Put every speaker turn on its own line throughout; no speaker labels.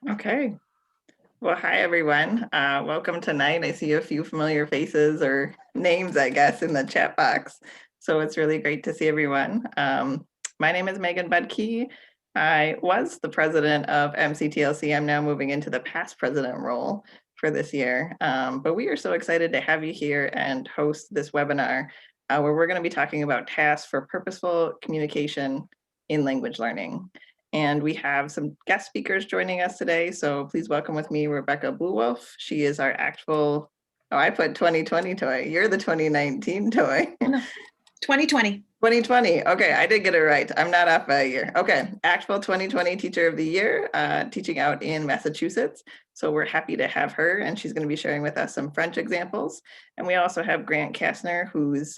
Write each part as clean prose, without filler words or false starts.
Okay. Well, hi, everyone. Welcome tonight. I see a few familiar faces or names, I guess, in the chat box. So it's really great to see everyone. My name is Megan Budke. I was the president of MCTLC. I'm now moving into the past president role for this year. But we are so excited to have you here and host this webinar where we're going to be talking about tasks for purposeful communication in language learning. And we have some guest speakers joining us today. So please welcome with me, Rebecca Bluewolf. She is our actual, oh, I put 2020 toy. You're the 2019 toy.
No, 2020.
2020. Okay, I did get it right. I'm not off by a year. Okay, actual 2020 Teacher of the Year, teaching out in Massachusetts. So we're happy to have her, and she's going to be sharing with us some French examples. And we also have Grant Kastner, who's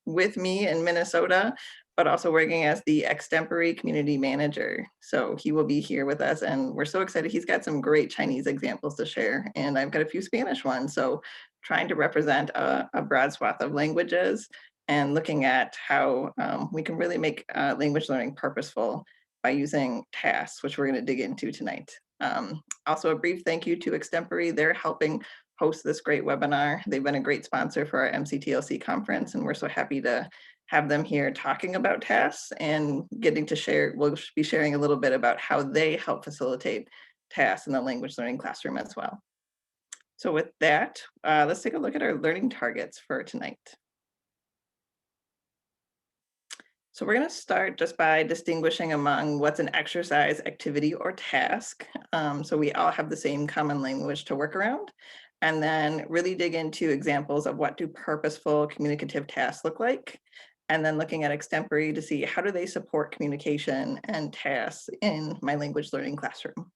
with me in Minnesota, but also working as the Extempore community manager. So he will be here with us, and we're so excited. He's got some great Chinese examples to share, and I've got a few Spanish ones. So trying to represent a broad swath of languages and looking at how we can really make language learning purposeful by using tasks, which we're going to dig into tonight. Also, a brief thank you to Extempore. They're helping host this great webinar. They've been a great sponsor for our MCTLC conference, and we're so happy to have them here talking about tasks and getting to share. We'll be sharing a little bit about how they help facilitate tasks in the language learning classroom as well. So with that, let's take a look at our learning targets for tonight. So we're going to start just by distinguishing among what's an exercise, activity, or task. So we all have the same common language to work around, and then really dig into examples of what do purposeful communicative tasks look like, and then looking at Extempore to see how do they support communication and tasks in my language learning classroom.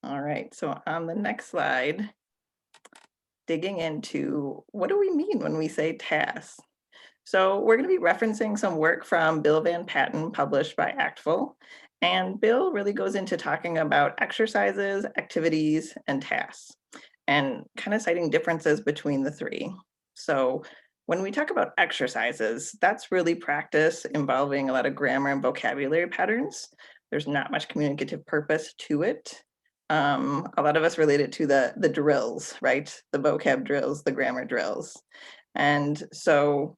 All right, so on the next slide, digging into what do we mean when we say tasks? So we're going to be referencing some work from Bill Van Patten published by Actful. And Bill really goes into talking about exercises, activities, and tasks, and kind of citing differences between the three. So when we talk about exercises, that's really practice involving a lot of grammar and vocabulary patterns. There's not much communicative purpose to it. A lot of us relate it to the drills, right? The vocab drills, the grammar drills. And so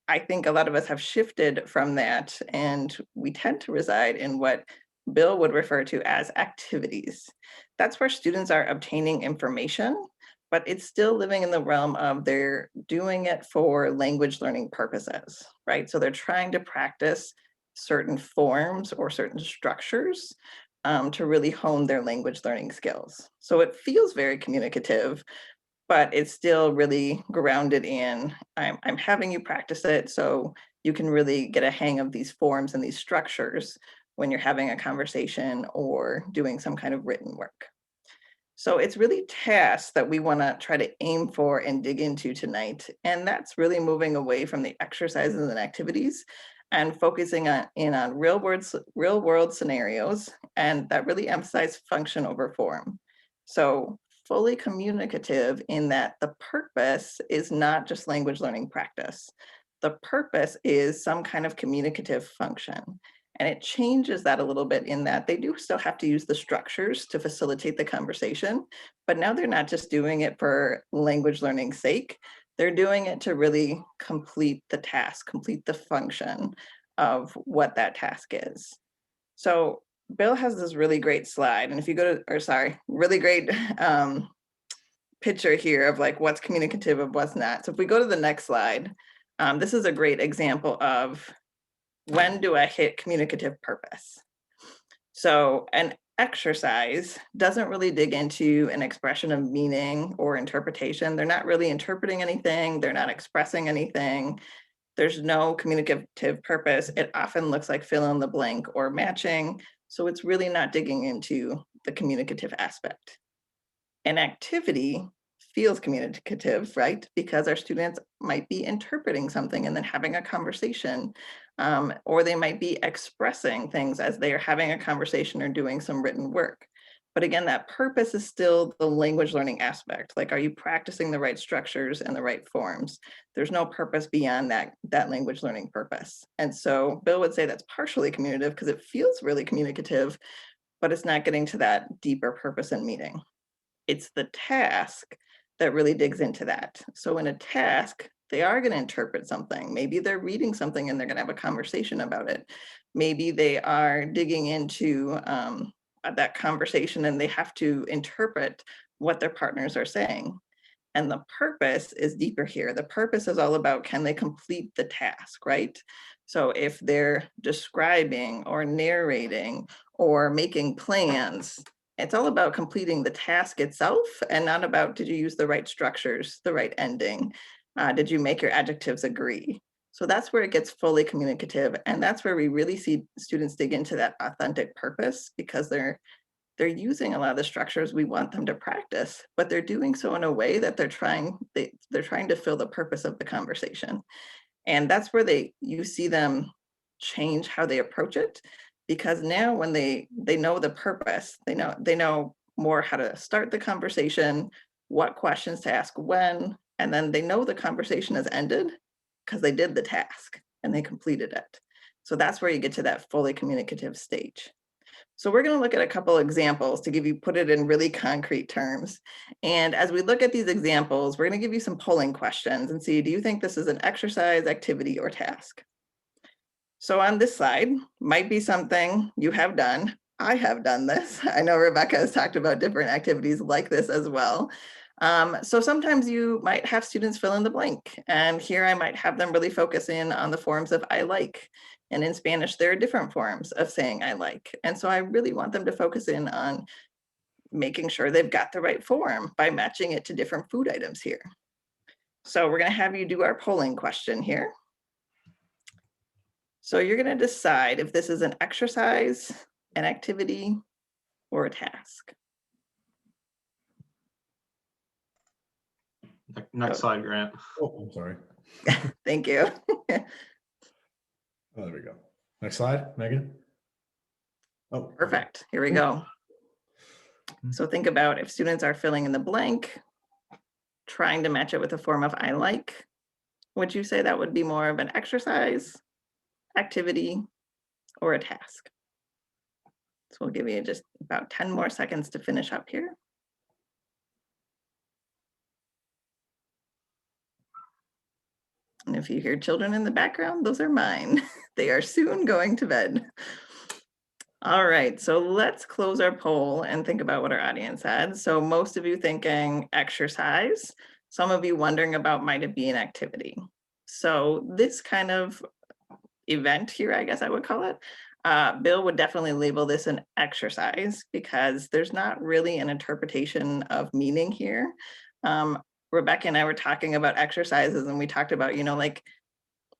I think a lot of us have shifted from that, and we tend to reside in what Bill would refer to as activities. That's where students are obtaining information, but it's still living in the realm of they're doing it for language learning purposes, right? So they're trying to practice certain forms or certain structures to really hone their language learning skills. So it feels very communicative, but it's still really grounded in I'm having you practice it so you can really get a hang of these forms and these structures when you're having a conversation or doing some kind of written work. So it's really tasks that we want to try to aim for and dig into tonight. And that's really moving away from the exercises and activities and focusing on real world scenarios, and that really emphasize function over form. So fully communicative in that the purpose is not just language learning practice. The purpose is some kind of communicative function. And it changes that a little bit in that they do still have to use the structures to facilitate the conversation, but now they're not just doing it for language learning's sake. They're doing it to really complete the task, complete the function of what that task is. So Bill has this really great slide, and if you go to, or sorry, really great picture here of like what's communicative of what's not. So if we go to the next slide, this is a great example of when do I hit communicative purpose? So an exercise doesn't really dig into an expression of meaning or interpretation. They're not really interpreting anything. They're not expressing anything. There's no communicative purpose. It often looks like fill in the blank or matching. So it's really not digging into the communicative aspect. An activity feels communicative, right? Because our students might be interpreting something and then having a conversation, or they might be expressing things as they are having a conversation or doing some written work. But again, that purpose is still the language learning aspect. Like, are you practicing the right structures and the right forms? There's no purpose beyond that language learning purpose. And so Bill would say that's partially communicative because it feels really communicative, but it's not getting to that deeper purpose and meaning. It's the task that really digs into that. So in a task, they are going to interpret something. Maybe they're reading something and they're going to have a conversation about it. Maybe they are digging into that conversation and they have to interpret what their partners are saying. And the purpose is deeper here. The purpose is all about, can they complete the task, right? So if they're describing or narrating or making plans, it's all about completing the task itself and not about, did you use the right structures, the right ending? Did you make your adjectives agree? So that's where it gets fully communicative. And that's where we really see students dig into that authentic purpose, because they're using a lot of the structures we want them to practice, but they're doing so in a way that they're trying to fill the purpose of the conversation. And that's where you see them change how they approach it, because now when they know the purpose, they know more how to start the conversation, what questions to ask when, and then they know the conversation has ended because they did the task and they completed it. So that's where you get to that fully communicative stage. So we're going to look at a couple examples to put it in really concrete terms. And as we look at these examples, we're going to give you some polling questions and see, do you think this is an exercise, activity, or task? So on this slide might be something you have done. I have done this. I know Rebecca has talked about different activities like this as well. So sometimes you might have students fill in the blank. And here I might have them really focus in on the forms of I like. And in Spanish, there are different forms of saying I like. And so I really want them to focus in on making sure they've got the right form by matching it to different food items here. So we're going to have you do our polling question here. So you're going to decide if this is an exercise, an activity, or a task.
Next slide, Grant.
Oh, I'm sorry.
Thank you.
Oh, there we go. Next slide, Megan. Oh,
Perfect. Here we go. So think about if students are filling in the blank, trying to match it with a form of I like, would you say that would be more of an exercise, activity, or a task? So we'll give you just about 10 more seconds to finish up here. And if you hear children in the background, those are mine. They are soon going to bed. All right, so let's close our poll and think about what our audience had. So most of you thinking exercise, some of you wondering about might it be an activity. So this kind of event here, I guess I would call it, Bill would definitely label this an exercise because there's not really an interpretation of meaning here. Rebecca and I were talking about exercises and we talked about, like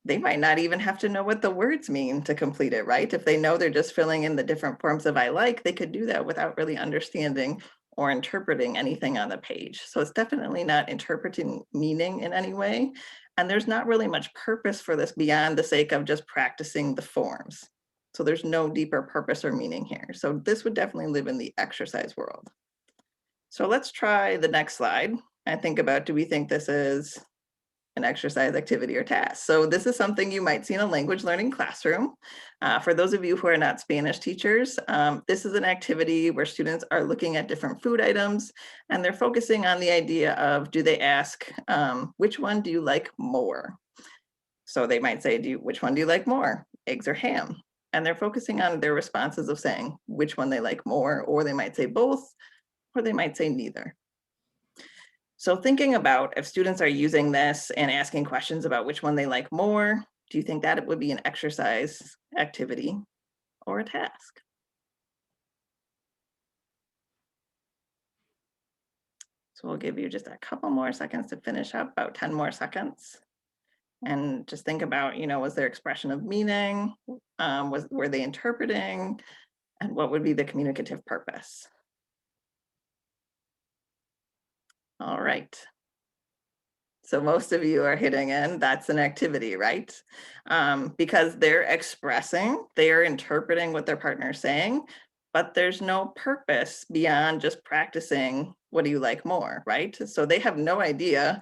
they might not even have to know what the words mean to complete it, right? If they know they're just filling in the different forms of I like, they could do that without really understanding or interpreting anything on the page. So it's definitely not interpreting meaning in any way. And there's not really much purpose for this beyond the sake of just practicing the forms. So there's no deeper purpose or meaning here. So this would definitely live in the exercise world. So let's try the next slide and think about, do we think this is an exercise, activity, or task? So this is something you might see in a language learning classroom. For those of you who are not Spanish teachers, this is an activity where students are looking at different food items and they're focusing on the idea of, do they ask, which one do you like more? So they might say, which one do you like more, eggs or ham? And they're focusing on their responses of saying which one they like more, or they might say both, or they might say neither. So thinking about if students are using this and asking questions about which one they like more, do you think that it would be an exercise, activity, or a task? So we'll give you just a couple more seconds to finish up, about 10 more seconds. And just think about, was there expression of meaning? Were they interpreting? And what would be the communicative purpose? All right. So most of you are hitting in, that's an activity, right? Because they're expressing, they're interpreting what their partner is saying, but there's no purpose beyond just practicing what do you like more, right? So they have no idea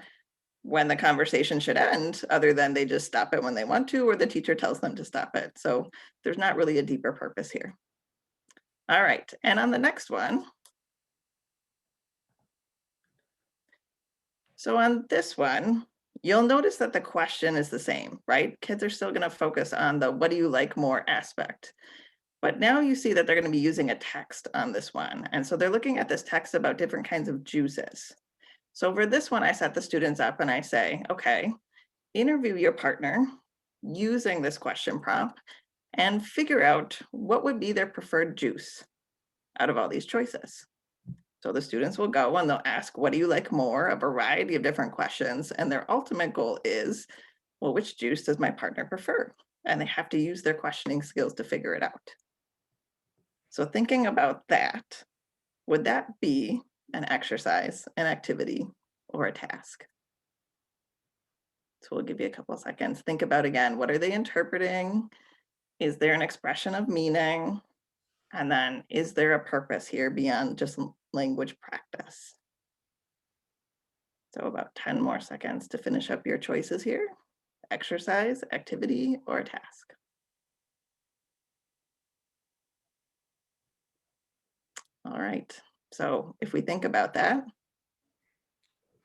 when the conversation should end, other than they just stop it when they want to, or the teacher tells them to stop it. So there's not really a deeper purpose here. All right, and on the next one, so on this one, you'll notice that the question is the same, right? Kids are still gonna focus on the what do you like more aspect. But now you see that they're gonna be using a text on this one. And so they're looking at this text about different kinds of juices. So for this one, I set the students up and I say, okay, interview your partner using this question prompt and figure out what would be their preferred juice out of all these choices. So the students will go and they'll ask, what do you like more? A variety of different questions. And their ultimate goal is, well, which juice does my partner prefer? And they have to use their questioning skills to figure it out. So thinking about that, would that be an exercise, an activity, or a task? So we'll give you a couple of seconds. Think about again, what are they interpreting? Is there an expression of meaning? And then is there a purpose here beyond just language practice? So about 10 more seconds to finish up your choices here. Exercise, activity, or task. All right, so if we think about that,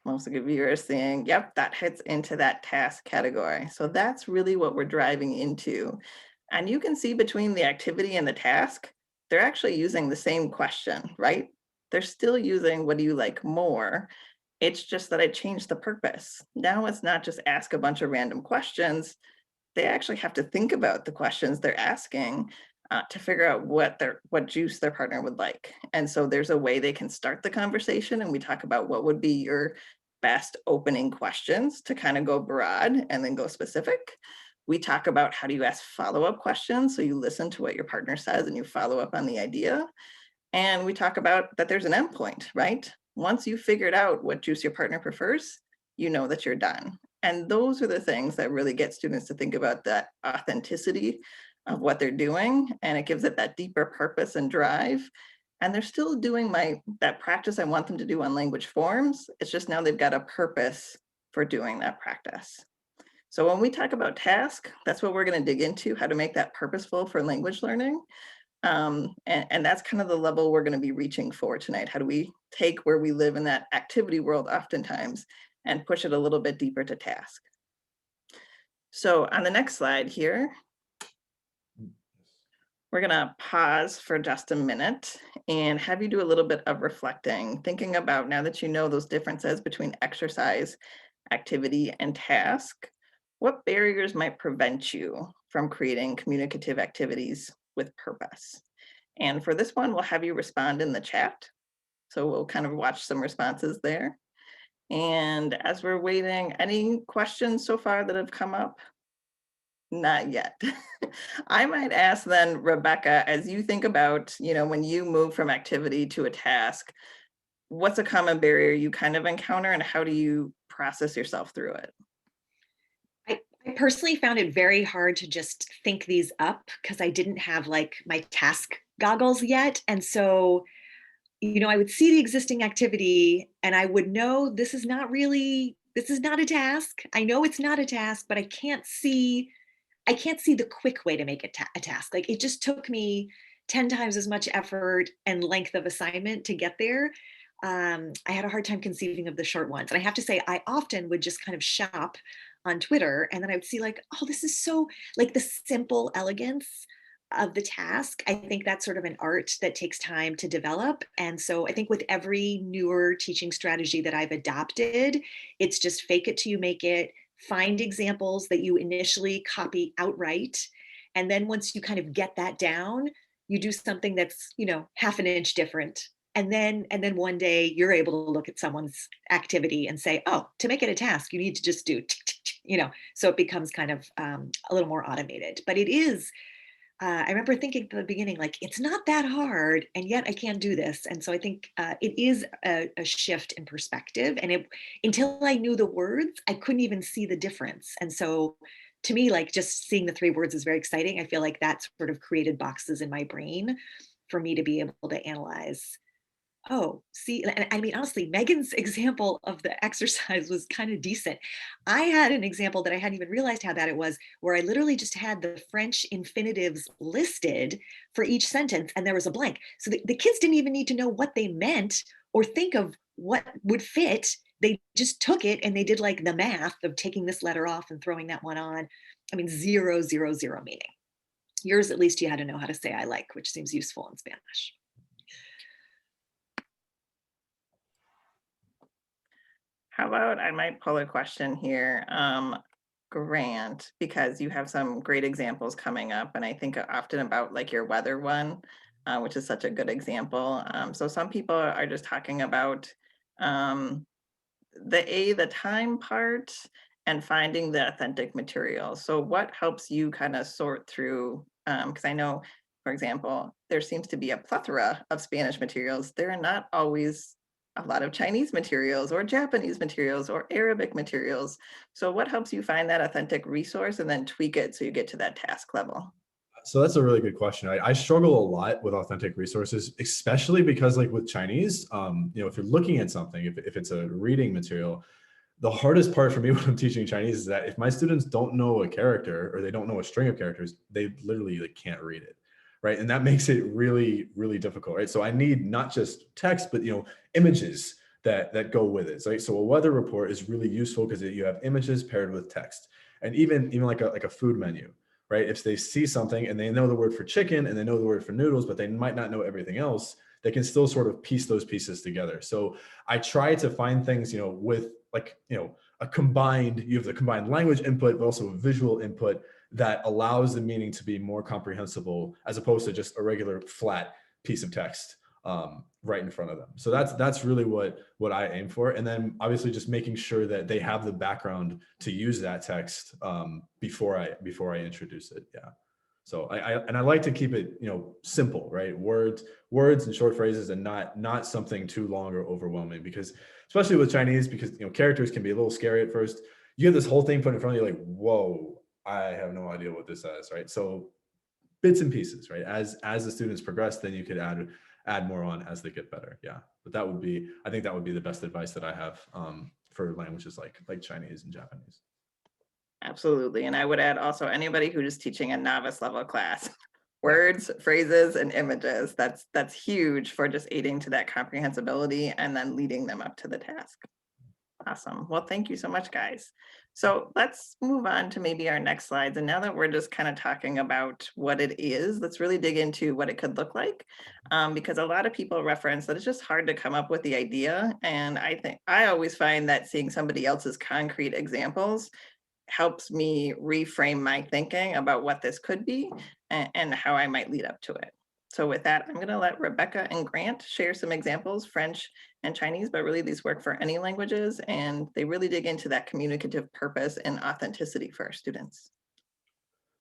most of you are saying, yep, that hits into that task category. So that's really what we're driving into. And you can see between the activity and the task, they're actually using the same question, right? They're still using what do you like more? It's just that I changed the purpose. Now it's not just ask a bunch of random questions. They actually have to think about the questions they're asking to figure out what juice their partner would like. And so there's a way they can start the conversation, and we talk about what would be your best opening questions to kind of go broad and then go specific. We talk about how do you ask follow-up questions, so you listen to what your partner says and you follow up on the idea. And we talk about that there's an endpoint, right? Once you've figured out what juice your partner prefers, you know that you're done. And those are the things that really get students to think about that authenticity of what they're doing, and it gives it that deeper purpose and drive. And they're still doing that practice I want them to do on language forms. It's just now they've got a purpose for doing that practice. So when we talk about task, that's what we're going to dig into, how to make that purposeful for language learning. And that's kind of the level we're going to be reaching for tonight. How do we take where we live in that activity world oftentimes and push it a little bit deeper to task? So on the next slide here, we're going to pause for just a minute and have you do a little bit of reflecting, thinking about, now that you know those differences between exercise, activity, and task, what barriers might prevent you from creating communicative activities with purpose? And for this one, we'll have you respond in the chat. So we'll kind of watch some responses there. And as we're waiting, any questions so far that have come up? Not yet. I might ask then, Rebecca, as you think about, when you move from activity to a task, what's a common barrier you kind of encounter and how do you process yourself through it?
I personally found it very hard to just think these up because I didn't have like my task goggles yet. And so, I would see the existing activity and I would know this is not a task. I know it's not a task, but I can't see the quick way to make it a task. Like it just took me 10 times as much effort and length of assignment to get there. I had a hard time conceiving of the short ones. And I have to say, I often would just kind of shop on Twitter and then I would see like, oh, this is so like the simple elegance of the task. I think that's sort of an art that takes time to develop. And so I think with every newer teaching strategy that I've adopted, it's just fake it till you make it, find examples that you initially copy outright. And then once you kind of get that down, you do something that's, half an inch different. And then one day you're able to look at someone's activity and say, oh, to make it a task, you need to just do, so it becomes kind of a little more automated. But it is, I remember thinking at the beginning, like, it's not that hard, and yet I can't do this. And so I think it is a shift in perspective. And until I knew the words, I couldn't even see the difference. And so to me, like just seeing the 3 words is very exciting. I feel like that sort of created boxes in my brain for me to be able to analyze. Oh, see, and I mean, honestly, Megan's example of the exercise was kind of decent. I had an example that I hadn't even realized how bad it was, where I literally just had the French infinitives listed for each sentence and there was a blank. So the kids didn't even need to know what they meant or think of what would fit. They just took it and they did like the math of taking this letter off and throwing that one on. I mean, zero, zero, zero meaning. Yours, at least you had to know how to say I like, which seems useful in Spanish.
How about I might pull a question here, Grant, because you have some great examples coming up, and I think often about like your weather one, which is such a good example. So some people are just talking about um, the time part and finding the authentic material. So what helps you kind of sort through, because I know, for example, there seems to be a plethora of Spanish materials. There are not always a lot of Chinese materials or Japanese materials or Arabic materials. So what helps you find that authentic resource and then tweak it so you get to that task level?
So that's a really good question. I struggle a lot with authentic resources, especially because like with Chinese, if you're looking at something, if it's a reading material, the hardest part for me when I'm teaching Chinese is that if my students don't know a character or they don't know a string of characters, they literally like can't read it, right? And that makes it really, really difficult, right? So I need not just text, but images that go with it. So a weather report is really useful because you have images paired with text, and even like a food menu, right? If they see something and they know the word for chicken and they know the word for noodles, but they might not know everything else, they can still sort of piece those pieces together. So I try to find things, with like, a combined, you have the combined language input, but also a visual input that allows the meaning to be more comprehensible as opposed to just a regular flat piece of text right in front of them. So that's really what I aim for. And then obviously just making sure that they have the background to use that text before I introduce it. Yeah. So I like to keep it, simple, right? Words and short phrases, and not something too long or overwhelming, because especially with Chinese, because characters can be a little scary at first. You have this whole thing put in front of you, like, whoa, I have no idea what this is, right? So bits and pieces, right? As the students progress, then you could add more on as they get better. Yeah. But I think that would be the best advice that I have for languages like Chinese and Japanese.
Absolutely. And I would add also anybody who is teaching a novice level class, words, phrases, and images. That's huge for just aiding to that comprehensibility and then leading them up to the task. Awesome. Well, thank you so much, guys. So let's move on to maybe our next slides. And now that we're just kind of talking about what it is, let's really dig into what it could look like. Because a lot of people reference that it's just hard to come up with the idea. And I always find that seeing somebody else's concrete examples helps me reframe my thinking about what this could be and how I might lead up to it. So with that, I'm going to let Rebecca and Grant share some examples, French and Chinese, but really these work for any languages, and they really dig into that communicative purpose and authenticity for our students.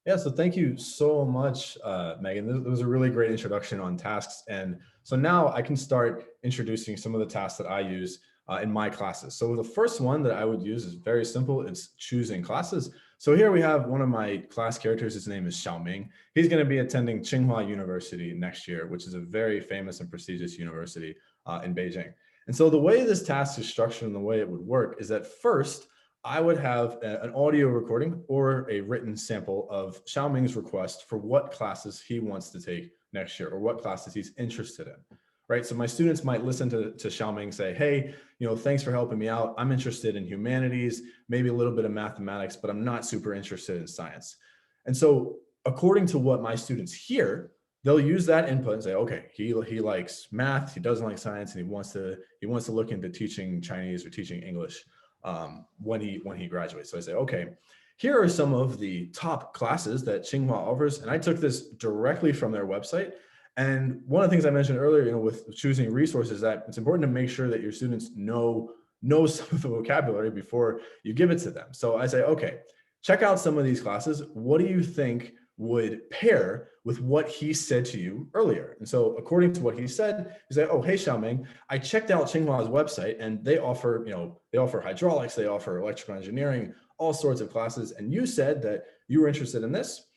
Yeah, so thank you so much, Megan. This was a really great introduction on tasks. And so now I can start introducing some of the tasks that I use in my classes. So the first one that I would use is very simple. It's choosing classes. So here we have one of my class characters. His name is Xiaoming. He's going to be attending Tsinghua University next year, which is a very famous and prestigious university in Beijing. And so the way this task is structured and the way it would work is that first, I would have an audio recording or a written sample of Xiaoming's request for what classes he wants to take next year or what classes he's interested in, right? So my students might listen to Xiaoming say, hey, thanks for helping me out. I'm interested in humanities, maybe a little bit of mathematics, but I'm not super interested in science. And so according to what my students hear, they'll use that input and say, okay, he likes math, he doesn't like science, and he wants to look into teaching Chinese or teaching English when he graduates. So I say, okay, here are some of the top classes that Tsinghua offers. And I took this directly from their website. And one of the things I mentioned earlier, with choosing resources, that it's important to make sure that your students know some of the vocabulary before you give it to them. So I say, okay, check out some of these classes. What do you think would pair with what he said to you earlier? And so according to what he said, he said, oh, hey, Xiaoming, I checked out Tsinghua's website and they offer hydraulics, they offer electrical engineering, all sorts of classes. And you said that you were interested in this.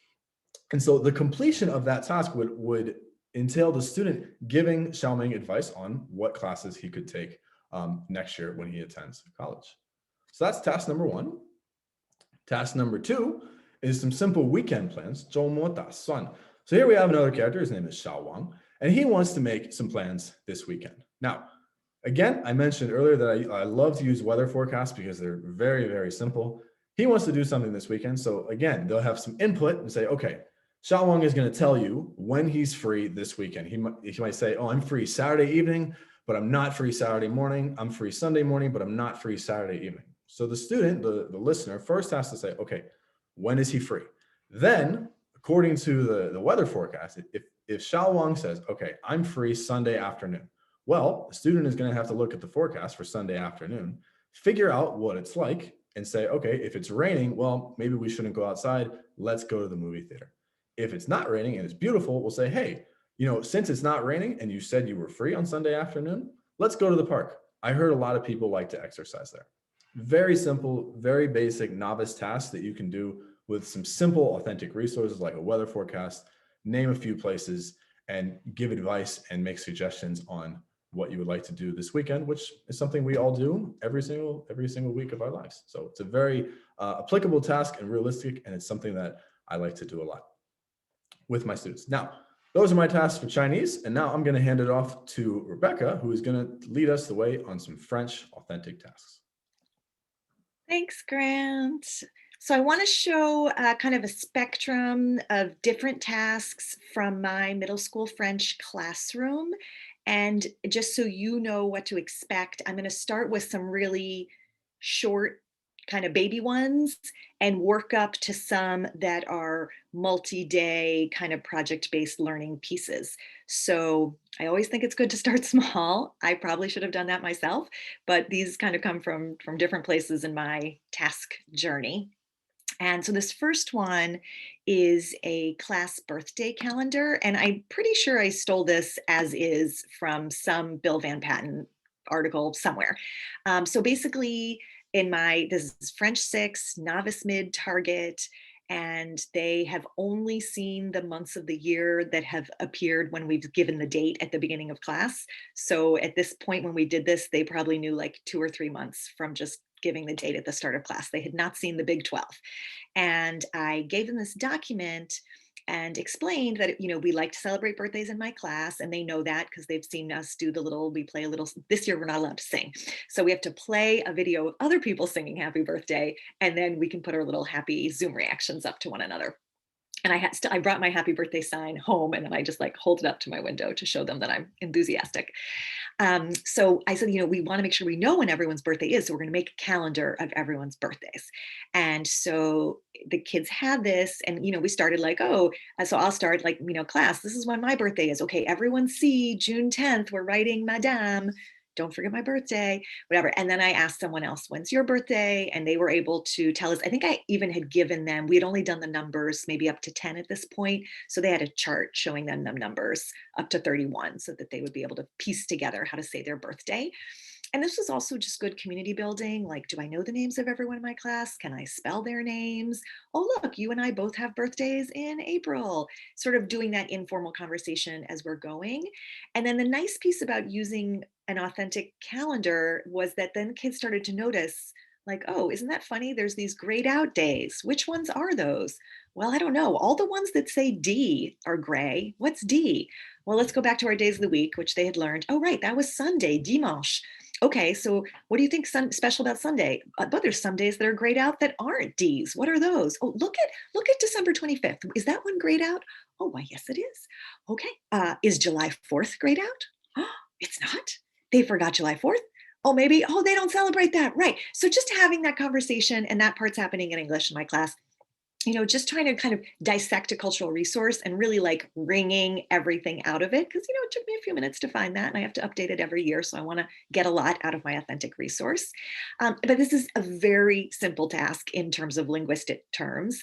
And so the completion of that task would entailed the student giving Xiaoming advice on what classes he could take next year when he attends college. So that's task number 1. Task number 2 is some simple weekend plans. 周末打算. So here we have another character. His name is Xiao Wang, and he wants to make some plans this weekend. Now, again, I mentioned earlier that I love to use weather forecasts because they're very, very simple. He wants to do something this weekend. So again, they'll have some input and say, okay, Xiao Wang is going to tell you when he's free this weekend. He might say, oh, I'm free Saturday evening, but I'm not free Saturday morning. I'm free Sunday morning, but I'm not free Saturday evening. So the student, the listener, first has to say, okay, when is he free? Then, according to the weather forecast, if Xiao Wang says, okay, I'm free Sunday afternoon, well, the student is going to have to look at the forecast for Sunday afternoon, figure out what it's like, and say, okay, if it's raining, well, maybe we shouldn't go outside. Let's go to the movie theater. If it's not raining and it's beautiful, we'll say, hey, since it's not raining and you said you were free on Sunday afternoon, let's go to the park. I heard a lot of people like to exercise there. Very simple, very basic novice tasks that you can do with some simple, authentic resources like a weather forecast, name a few places, and give advice and make suggestions on what you would like to do this weekend, which is something we all do every single week of our lives. So it's a very applicable task and realistic, and it's something that I like to do a lot with my students. Now, those are my tasks for Chinese, and now I'm going to hand it off to Rebecca, who is going to lead us the way on some French authentic tasks.
Thanks, Grant. So I want to show kind of a spectrum of different tasks from my middle school French classroom. And just so you know what to expect, I'm going to start with some really short kind of baby ones and work up to some that are multi-day kind of project-based learning pieces. So I always think it's good to start small. I probably should have done that myself, but these kind of come from different places in my task journey. And so this first one is a class birthday calendar. And I'm pretty sure I stole this as is from some Bill Van Patten article somewhere. So basically this is French 6, novice mid target, and they have only seen the months of the year that have appeared when we've given the date at the beginning of class. So at this point, when we did this, they probably knew like 2 or 3 months from just giving the date at the start of class. They had not seen the Big 12. And I gave them this document and explained that, we like to celebrate birthdays in my class. And they know that because they've seen us do we play a little, this year we're not allowed to sing. So we have to play a video of other people singing happy birthday. And then we can put our little happy Zoom reactions up to one another. And I brought my happy birthday sign home, and then I just hold it up to my window to show them that I'm enthusiastic. So I said, we want to make sure we know when everyone's birthday is. So we're going to make a calendar of everyone's birthdays. And so the kids had this, and, we started so I'll start class, this is when my birthday is. Okay, everyone see June 10th, we're writing Madame. Don't forget my birthday, whatever. And then I asked someone else, when's your birthday? And they were able to tell us. I think I even had given them, we had only done the numbers maybe up to 10 at this point. So they had a chart showing them the numbers up to 31 so that they would be able to piece together how to say their birthday. And this was also just good community building. Do I know the names of everyone in my class? Can I spell their names? Oh, look, you and I both have birthdays in April. Sort of doing that informal conversation as we're going. And then the nice piece about using an authentic calendar was that then kids started to notice, oh, isn't that funny? There's these grayed out days. Which ones are those? Well, I don't know. All the ones that say D are gray. What's D? Well, let's go back to our days of the week, which they had learned. Oh, right, that was Sunday, dimanche. Okay, so what do you think special about Sunday? But there's some days that are grayed out that aren't D's. What are those? Oh, look at December 25th. Is that one grayed out? Oh, why, yes, it is. Okay, is July 4th grayed out? Oh, it's not. They forgot July 4th. Oh, maybe, they don't celebrate that. Right. So just having that conversation, and that part's happening in English in my class, just trying to kind of dissect a cultural resource and really wringing everything out of it. Because, it took me a few minutes to find that, and I have to update it every year. So I want to get a lot out of my authentic resource. But this is a very simple task in terms of linguistic terms.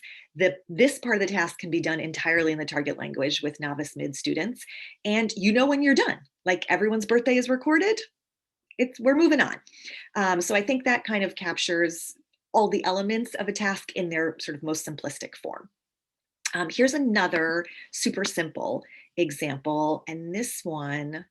This part of the task can be done entirely in the target language with novice mid students. And when you're done, everyone's birthday is recorded, we're moving on. So I think that kind of captures all the elements of a task in their sort of most simplistic form. Here's another super simple. example. And this one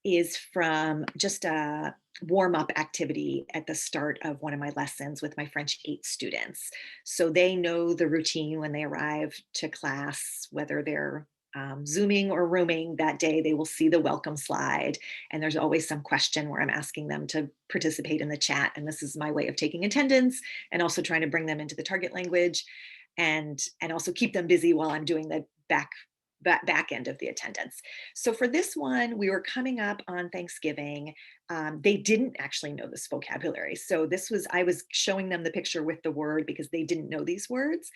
is from just a warm-up activity at the start of one of my lessons with my French 8 students. So they know the routine when they arrive to class, whether they're Zooming or rooming that day, they will see the welcome slide. And there's always some question where I'm asking them to participate in the chat. And this is my way of taking attendance and also trying to bring them into the target language and also keep them busy while I'm doing the back end of the attendance. So for this one, we were coming up on Thanksgiving. They didn't actually know this vocabulary. So I was showing them the picture with the word because they didn't know these words.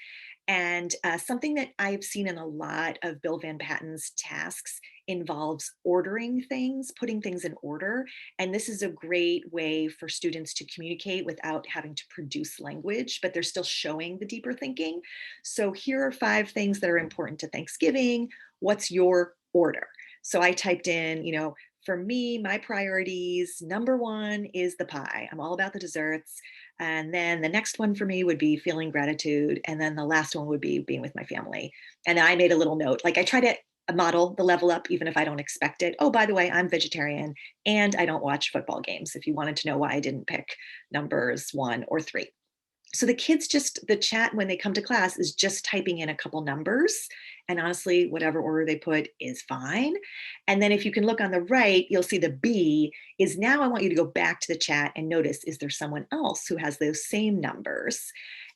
And something that I've seen in a lot of Bill Van Patten's tasks involves ordering things, putting things in order. And this is a great way for students to communicate without having to produce language, but they're still showing the deeper thinking. So here are 5 things that are important to Thanksgiving. What's your order? So I typed in, for me, my priorities, number 1 is the pie. I'm all about the desserts. And then the next one for me would be feeling gratitude. And then the last one would be being with my family. And I made a little note, like I try to model the level up, even if I don't expect it. Oh, by the way, I'm vegetarian and I don't watch football games. If you wanted to know why I didn't pick numbers 1 or 3. So the kids the chat when they come to class is just typing in a couple numbers. And honestly, whatever order they put is fine. And then if you can look on the right, you'll see the B is now I want you to go back to the chat and notice, is there someone else who has those same numbers?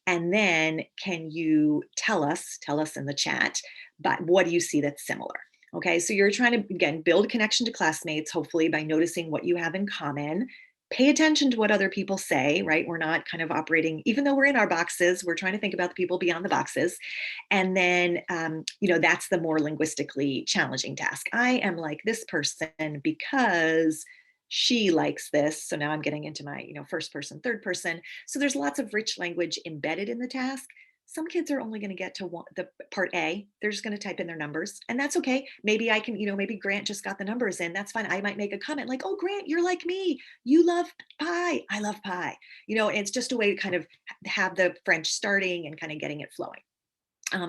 And then can you tell us in the chat, but what do you see that's similar? Okay, so you're trying to, again, build connection to classmates, hopefully by noticing what you have in common. Pay attention to what other people say, right? We're not kind of operating, even though we're in our boxes, we're trying to think about the people beyond the boxes. And then, that's the more linguistically challenging task. I am like this person because she likes this. So now I'm getting into my, first person, third person. So there's lots of rich language embedded in the task. Some kids are only going to get to the part A. They're just going to type in their numbers, and that's okay. Maybe I can, maybe Grant just got the numbers in. That's fine. I might make a comment like, "Oh, Grant, you're like me. You love pie. I love pie." It's just a way to kind of have the French starting and kind of getting it flowing.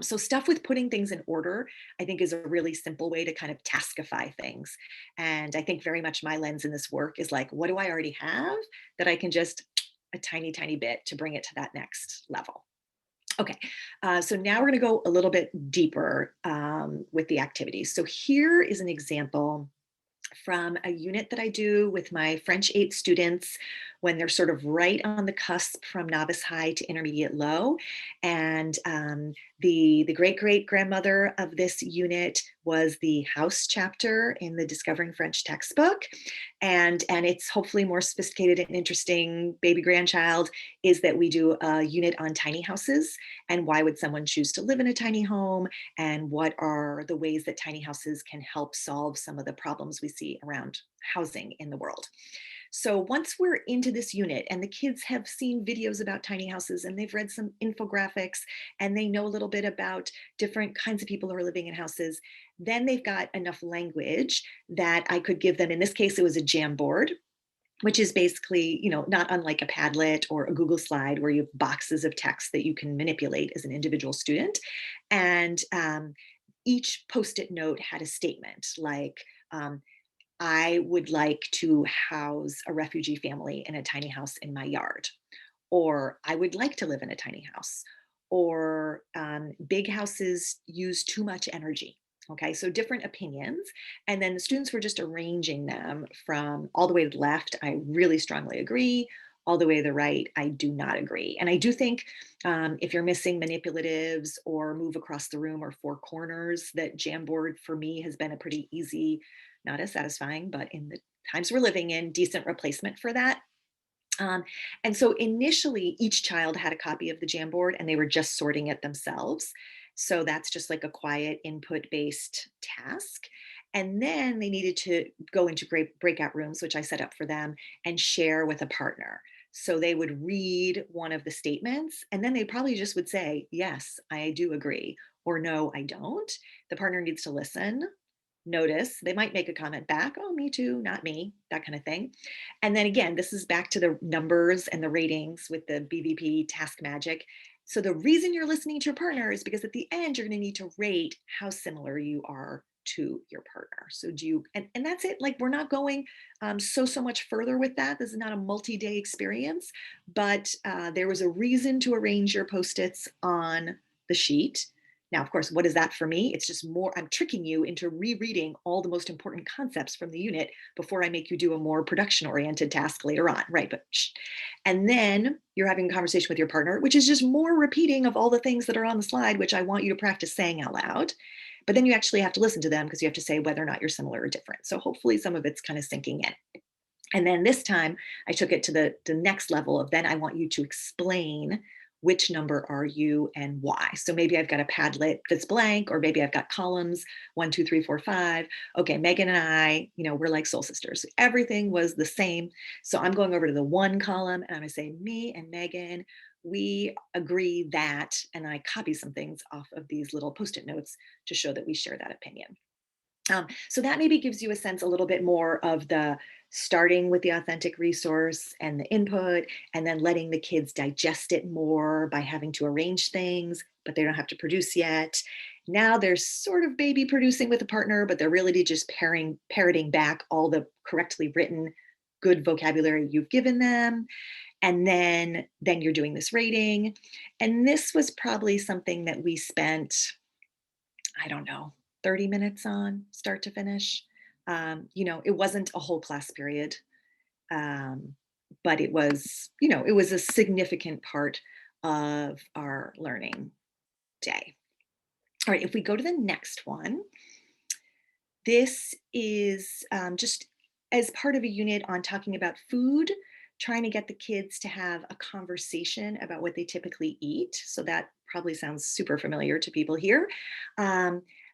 So stuff with putting things in order, I think, is a really simple way to kind of taskify things. And I think very much my lens in this work is like, what do I already have that I can just a tiny, tiny bit to bring it to that next level? Okay, so now we're going to go a little bit deeper with the activities. So here is an example from a unit that I do with my French 8 students when they're sort of right on the cusp from novice high to intermediate low. And the great-great-grandmother of this unit was the house chapter in the Discovering French textbook. And it's hopefully more sophisticated and interesting baby grandchild is that we do a unit on tiny houses and why would someone choose to live in a tiny home and what are the ways that tiny houses can help solve some of the problems we see around housing in the world. So once we're into this unit and the kids have seen videos about tiny houses and they've read some infographics and they know a little bit about different kinds of people who are living in houses, then they've got enough language that I could give them. In this case, it was a Jamboard, which is basically, not unlike a Padlet or a Google slide where you have boxes of text that you can manipulate as an individual student. And each Post-it note had a statement like, I would like to house a refugee family in a tiny house in my yard, or I would like to live in a tiny house, or big houses use too much energy. Okay, so different opinions. And then the students were just arranging them from all the way to the left, I really strongly agree, all the way to the right, I do not agree. And I do think if you're missing manipulatives or move across the room or 4 corners, that Jamboard for me has been a pretty easy, not as satisfying, but in the times we're living in, decent replacement for that. And so initially each child had a copy of the Jamboard and they were just sorting it themselves. So that's just like a quiet input-based task. And then they needed to go into great breakout rooms, which I set up for them, and share with a partner. So they would read one of the statements and then they probably just would say, yes, I do agree, or no, I don't. The partner needs to listen, notice, they might make a comment back, oh, me too, not me, that kind of thing. And then again, this is back to the numbers and the ratings with the BVP task magic. So the reason you're listening to your partner is because at the end, you're going to need to rate how similar you are to your partner. So do you, and that's it. Like, we're not going so much further with that. This is not a multi-day experience, but there was a reason to arrange your Post-its on the sheet. Now, of course, what is that for me? It's just more, I'm tricking you into rereading all the most important concepts from the unit before I make you do a more production-oriented task later on, right? But and then you're having a conversation with your partner, which is just more repeating of all the things that are on the slide, which I want you to practice saying out loud. But then you actually have to listen to them because you have to say whether or not you're similar or different. So hopefully some of it's kind of sinking in. And then this time I took it to the next level of, then I want you to explain which number are you and why. So maybe I've got a Padlet that's blank, or maybe I've got columns 1, 2, 3, 4, 5. Okay, Megan and I, we're like soul sisters. Everything was the same. So I'm going over to the 1 column and I'm gonna say, me and Megan, we agree that, and I copy some things off of these little Post-it notes to show that we share that opinion. So that maybe gives you a sense a little bit more of the starting with the authentic resource and the input, and then letting the kids digest it more by having to arrange things, but they don't have to produce yet. Now they're sort of baby producing with a partner, but they're really just parroting back all the correctly written, good vocabulary you've given them. And then you're doing this rating. And this was probably something that we spent, I don't know, 30 minutes on start to finish. It wasn't a whole class period, but it was, it was a significant part of our learning day. All right, if we go to the next one, this is just as part of a unit on talking about food, trying to get the kids to have a conversation about what they typically eat. So that probably sounds super familiar to people here.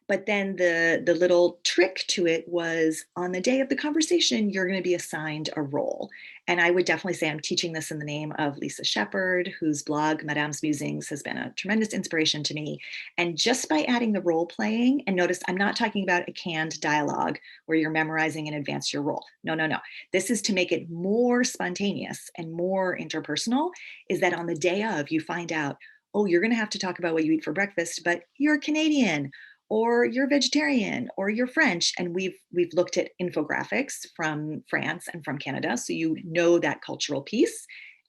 But then the little trick to it was, on the day of the conversation, you're going to be assigned a role. And I would definitely say I'm teaching this in the name of Lisa Shepard, whose blog, Madame's Musings, has been a tremendous inspiration to me. And just by adding the role playing, and notice I'm not talking about a canned dialogue where you're memorizing in advance your role. No, no, no. This is to make it more spontaneous and more interpersonal, is that on the day of, you find out, oh, you're going to have to talk about what you eat for breakfast, but you're Canadian, or you're vegetarian, or you're French. And we've looked at infographics from France and from Canada, so you know that cultural piece.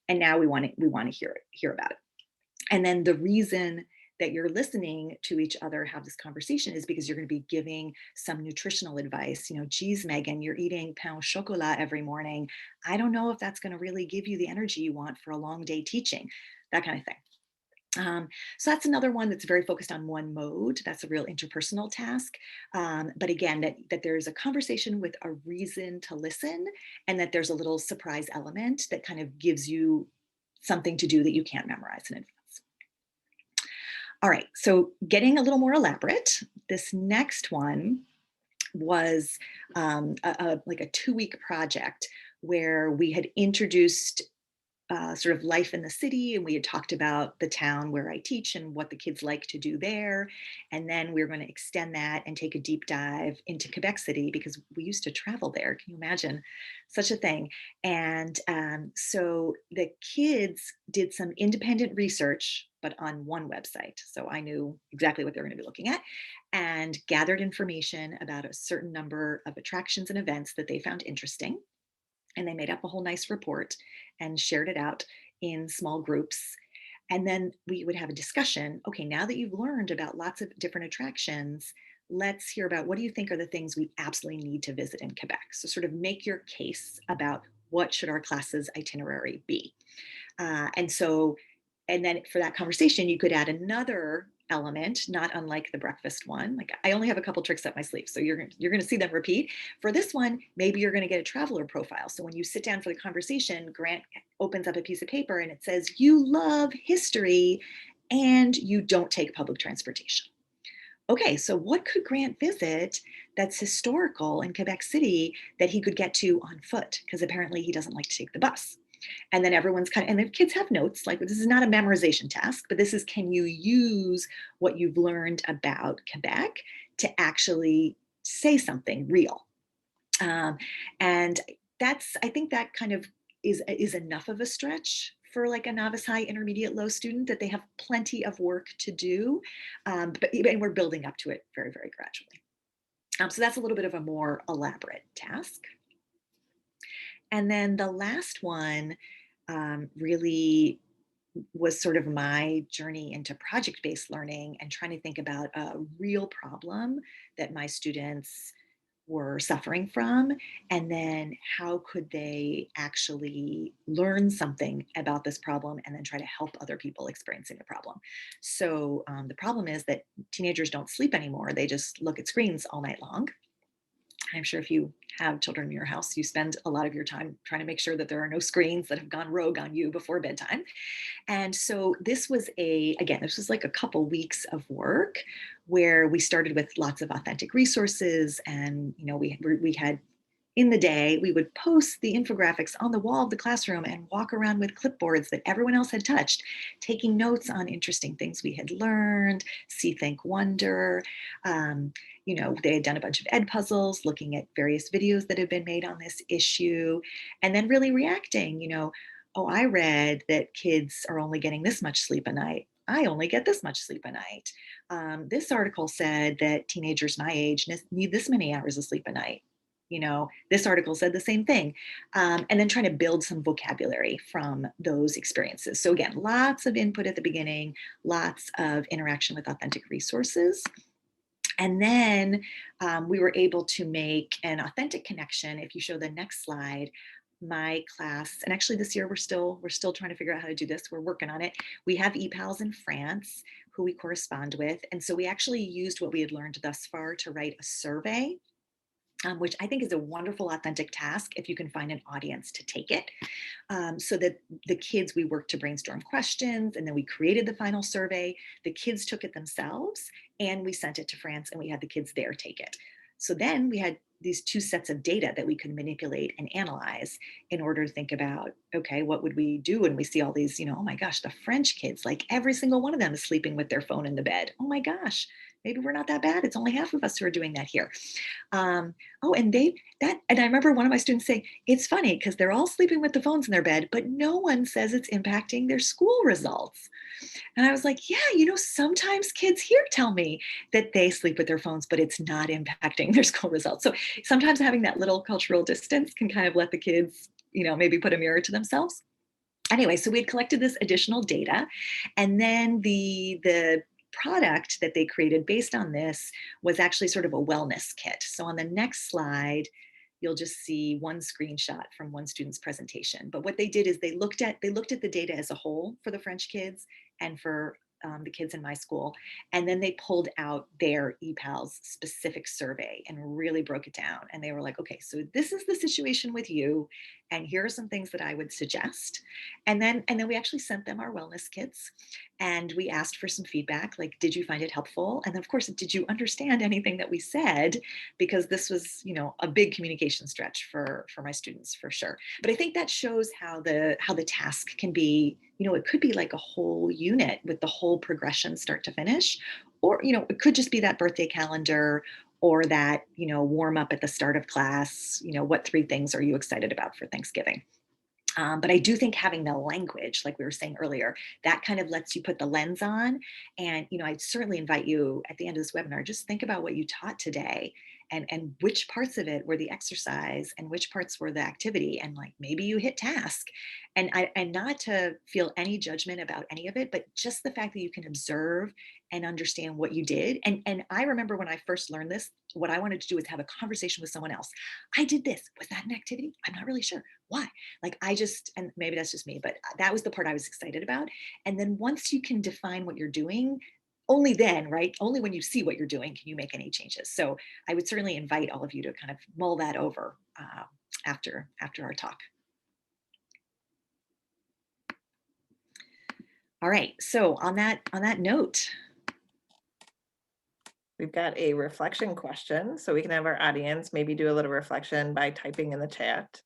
And now we want to hear about it. And then the reason that you're listening to each other have this conversation is because you're going to be giving some nutritional advice. Geez, Megan, you're eating pain au chocolat every morning. I don't know if that's going to really give you the energy you want for a long day teaching, that kind of thing. So that's another one that's very focused on one mode. That's a real interpersonal task. But again, that there's a conversation with a reason to listen, and that there's a little surprise element that kind of gives you something to do that you can't memorize in advance. All right, so getting a little more elaborate, this next one was like a 2-week project where we had introduced sort of life in the city, and we had talked about the town where I teach and what the kids like to do there. And then we were going to extend that and take a deep dive into Quebec City, because we used to travel there. Can you imagine such a thing? And so the kids did some independent research, but on one website. So I knew exactly what they were going to be looking at, and gathered information about a certain number of attractions and events that they found interesting. And they made up a whole nice report and shared it out in small groups. And then we would have a discussion. Okay, now that you've learned about lots of different attractions, let's hear about, what do you think are the things we absolutely need to visit in Quebec? So sort of make your case about what should our class's itinerary be. And then for that conversation, you could add another element, not unlike the breakfast one. Like, I only have a couple tricks up my sleeve, so you're going to see them repeat. For this one, maybe you're going to get a traveler profile. So when you sit down for the conversation, Grant opens up a piece of paper and it says, you love history and you don't take public transportation. Okay, so what could Grant visit that's historical in Quebec City that he could get to on foot? Because apparently he doesn't like to take the bus. And then everyone's and the kids have notes, like, this is not a memorization task, but this is, can you use what you've learned about Quebec to actually say something real? And I think that kind of is enough of a stretch for like a novice high, intermediate, low student, that they have plenty of work to do, and we're building up to it very, very gradually. So that's a little bit of a more elaborate task. And then the last one really was sort of my journey into project-based learning and trying to think about a real problem that my students were suffering from, and then how could they actually learn something about this problem and then try to help other people experiencing the problem. So the problem is that teenagers don't sleep anymore. They just look at screens all night long. I'm sure if you have children in your house, you spend a lot of your time trying to make sure that there are no screens that have gone rogue on you before bedtime. And so this was this was like a couple weeks of work where we started with lots of authentic resources. And, we had, in the day, we would post the infographics on the wall of the classroom and walk around with clipboards that everyone else had touched, taking notes on interesting things we had learned, see, think, wonder. They had done a bunch of ed puzzles, looking at various videos that had been made on this issue, and then really reacting, oh, I read that kids are only getting this much sleep a night. I only get this much sleep a night. This article said that teenagers my age need this many hours of sleep a night. This article said the same thing. And then trying to build some vocabulary from those experiences. So again, lots of input at the beginning, lots of interaction with authentic resources. And then we were able to make an authentic connection. If you show the next slide, my class, and actually this year we're still trying to figure out how to do this. We're working on it. We have ePals in France who we correspond with. And so we actually used what we had learned thus far to write a survey, which I think is a wonderful, authentic task if you can find an audience to take it. So that the kids, we worked to brainstorm questions, and then we created the final survey. The kids took it themselves, and we sent it to France, and we had the kids there take it. So then we had these two sets of data that we could manipulate and analyze in order to think about, okay, what would we do when we see all these, oh my gosh, the French kids, like every single one of them is sleeping with their phone in the bed. Oh my gosh, maybe we're not that bad. It's only half of us who are doing that here. And I remember one of my students saying, it's funny because they're all sleeping with the phones in their bed, but no one says it's impacting their school results. And I was like, yeah, sometimes kids here tell me that they sleep with their phones, but it's not impacting their school results. So sometimes having that little cultural distance can kind of let the kids, maybe put a mirror to themselves. Anyway, so we had collected this additional data, and then the product that they created based on this was actually sort of a wellness kit. So on the next slide, you'll just see one screenshot from one student's presentation. But what they did is they looked at the data as a whole for the French kids and for the kids in my school. And then they pulled out their ePals specific survey and really broke it down. And they were like, okay, so this is the situation with you. And here are some things that I would suggest. And then we actually sent them our wellness kits, and we asked for some feedback, like, did you find it helpful? And then of course, did you understand anything that we said? Because this was, a big communication stretch for my students, for sure. But I think that shows how the task can be, it could be like a whole unit with the whole progression start to finish, or, it could just be that birthday calendar, or that, warm up at the start of class, what 3 things are you excited about for Thanksgiving? But I do think having the language, like we were saying earlier, that kind of lets you put the lens on. And, I'd certainly invite you at the end of this webinar, just think about what you taught today, and which parts of it were the exercise and which parts were the activity. And like, maybe you hit task, and not to feel any judgment about any of it, but just the fact that you can observe and understand what you did. And I remember when I first learned this, what I wanted to do is have a conversation with someone else. I did this. Was that an activity? I'm not really sure. Why? Like, and maybe that's just me, but that was the part I was excited about. And then once you can define what you're doing, only then, right? Only when you see what you're doing can you make any changes. So I would certainly invite all of you to kind of mull that over after our talk. All right. So on that note,
we've got a reflection question, so we can have our audience maybe do a little reflection by typing in the chat.